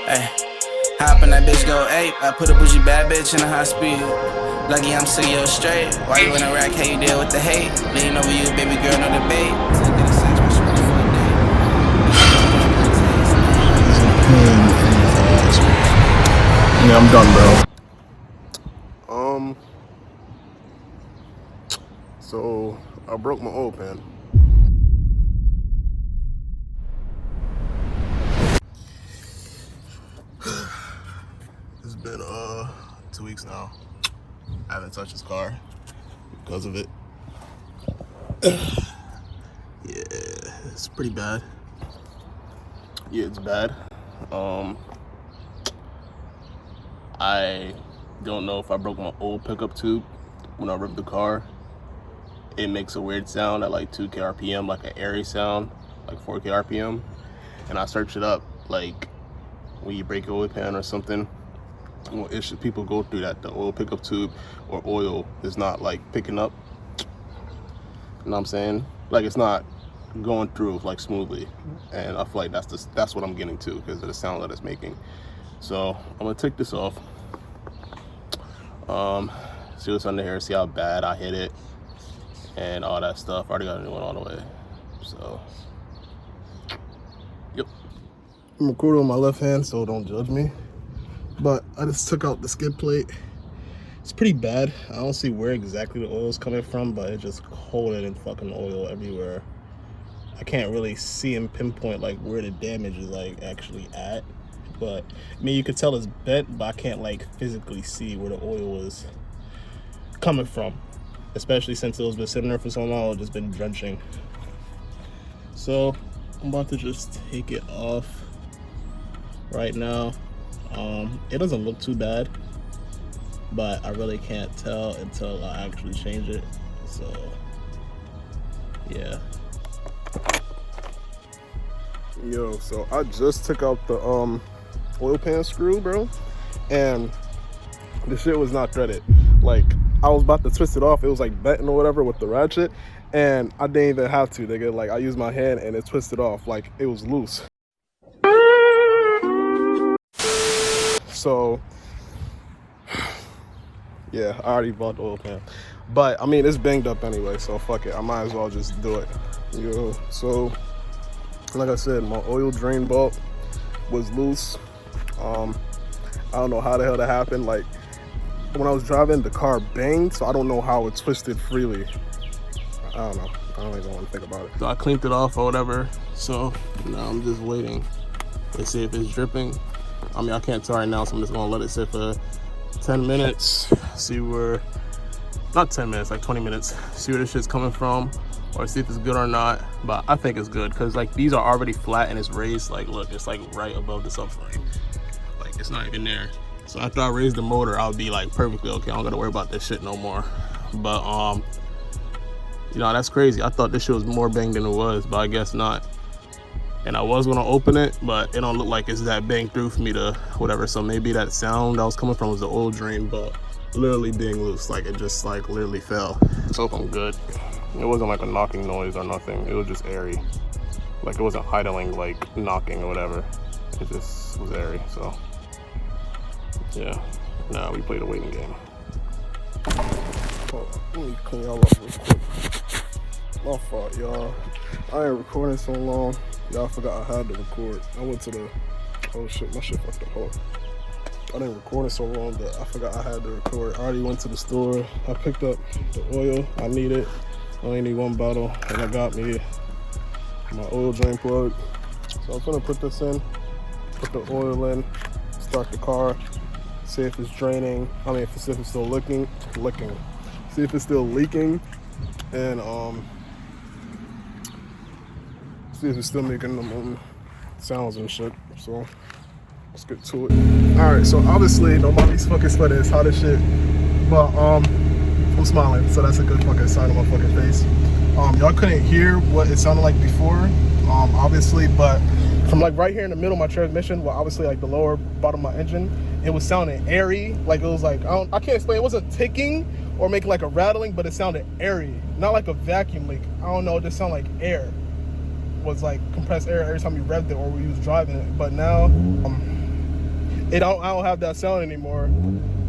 Hey, hop in that bitch, go ape. I put a bougie bad bitch in a high speed. Lucky I'm 6 years straight. Why you in a rack? How you deal with the hate? Lean over you, baby girl, no debate. Yeah, I'm done, bro. So I broke my oil pan. It's been 2 weeks now. I haven't touched this car because of it. Yeah, it's pretty bad. Yeah, it's bad. I don't know if I broke my old pickup tube. When I rip the car, it makes a weird sound at like 2K RPM, like an airy sound, like 4K RPM. And I searched it up, like when you break your oil pan or something, well, people go through that, the oil pickup tube or oil is not like picking up. You know what I'm saying? Like it's not going through like smoothly. And I feel like that's what I'm getting to because of the sound that it's making. So I'm gonna take this off. See what's under here, see how bad I hit it and all that stuff. I already got a new one on the way. So yep. I'm recording with my left hand, so don't judge me. But I just took out the skid plate. It's pretty bad. I don't see where exactly the oil is coming from, but it's just coated in fucking oil everywhere. I can't really see and pinpoint like where the damage is like actually at. But I mean, you could tell it's bent, but I can't like physically see where the oil was coming from, especially since it was been sitting there for so long. It's just been drenching. So I'm about to just take it off right now. It doesn't look too bad, but I really can't tell until I actually change it. So yeah. Yo, so I just took out the oil pan screw, bro, and the shit was not threaded. Like I was about to twist it off, it was like bent or whatever with the ratchet, and I didn't even have to, nigga. Like I used my hand and it twisted off like it was loose. So yeah, I already bought the oil pan, but I mean it's banged up anyway, so fuck it, I might as well just do it. Yo, so like I said, my oil drain bolt was loose. I don't know how the hell that happened. Like when I was driving, the car banged, so I don't know how it twisted freely. I don't know. I don't even want to think about it. So I cleaned it off or whatever. So now I'm just waiting to see if it's dripping. I mean, I can't tell right now, so I'm just gonna let it sit for 10 minutes. See where, not 10 minutes, like 20 minutes. See where this shit's coming from, or see if it's good or not. But I think it's good because like these are already flat and it's raised. Like look, it's like right above the subframe. Like it's not even there. So after I raise the motor, I'll be like perfectly okay. I don't gotta worry about this shit no more. But you know, that's crazy. I thought this shit was more banged than it was, but I guess not. And I was gonna open it, but it don't look like it's that banged through for me to whatever. So maybe that sound that was coming from was the oil drain, but literally being loose. Like it just like literally fell. Let's hope I'm good. It wasn't like a knocking noise or nothing. It was just airy. Like it wasn't idling, like knocking or whatever. It just was airy, so. Yeah, now we play the waiting game. Oh, let me clean y'all up real quick. My fault, y'all. I ain't recording so long. Y'all forgot I had to record. I went to the, oh shit, my shit fucked up. Hold on. I didn't record it so long that I forgot I had to record. I already went to the store. I picked up the oil I needed. I only need one bottle, and I got me my oil drain plug. So I'm gonna put this in, put the oil in, start the car. See if it's draining. I mean, if it's still licking. See if it's still leaking, and see if it's still making them sounds and shit. So let's get to it. All right. So obviously nobody's fucking sweating. It's hot as shit, but I'm smiling, so that's a good fucking sign on my fucking face. Y'all couldn't hear what it sounded like before, obviously, but from like right here in the middle of my transmission, well, obviously like the lower bottom of my engine, it was sounding airy. Like it was like, I can't explain. It wasn't ticking or making like a rattling, but it sounded airy. Not like a vacuum leak. I don't know, it just sounded like air. It was like compressed air every time you revved it or we was driving it. But now, I don't have that sound anymore.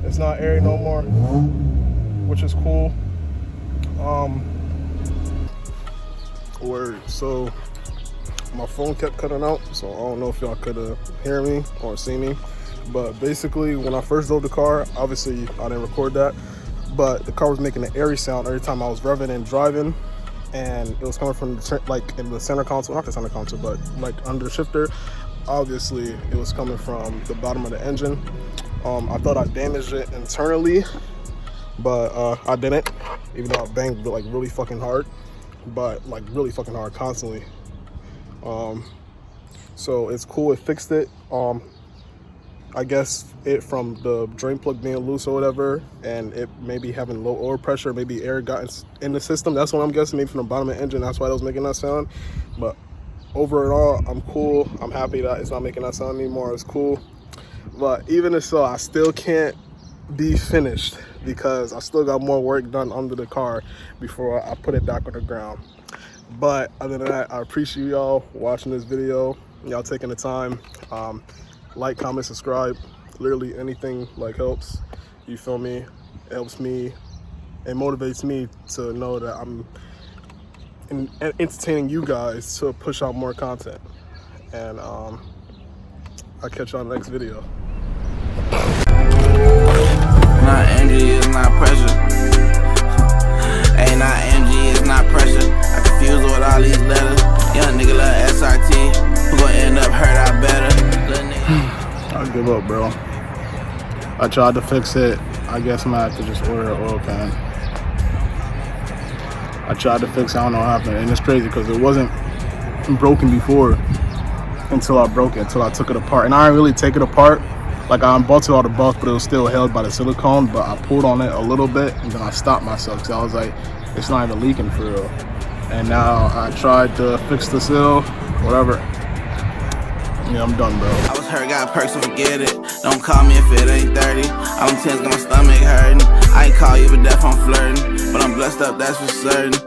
It's not airy no more, which is cool. So my phone kept cutting out, so I don't know if y'all could hear me or see me. But basically, when I first drove the car, obviously I didn't record that, but the car was making an airy sound every time I was revving and driving, and it was coming from like in the center console, not the center console, but like under the shifter. Obviously, it was coming from the bottom of the engine. I thought I damaged it internally, but I didn't, even though I banged like really fucking hard, but like really fucking hard constantly. So it's cool, it fixed it. I guess it from the drain plug being loose or whatever, and it maybe having low oil pressure, maybe air got in the system. That's what I'm guessing, maybe from the bottom of the engine, that's why it was making that sound. But overall, I'm cool. I'm happy that it's not making that sound anymore. It's cool. But even if so, I still can't be finished because I still got more work done under the car before I put it back on the ground. But other than that, I appreciate y'all watching this video, y'all taking the time. Like, comment, subscribe. Literally anything like helps. You feel me? It helps me. It motivates me to know that I'm entertaining you guys to push out more content. And I'll catch y'all in the next video. Not energy, it's not pressure. Ain't not MG, it's not pressure. I confuse with all these letters. Young nigga love SRT. Who gon' end up hurt, I better. I give up, bro. I tried to fix it. I guess I'm gonna have to just order an oil pan. I tried to fix it, I don't know what happened. And it's crazy because it wasn't broken before until I broke it, until I took it apart. And I didn't really take it apart. Like I unbolted all the bolts, but it was still held by the silicone. But I pulled on it a little bit and then I stopped myself because I was like, it's not even leaking for real. And now I tried to fix the seal, whatever. Yeah, I'm done, bro. I was hurt, got perks, so forget it. Don't call me if it ain't 30. All them 10s got my stomach hurting. I ain't call you, but deaf I'm flirting. But I'm blessed up, that's for certain.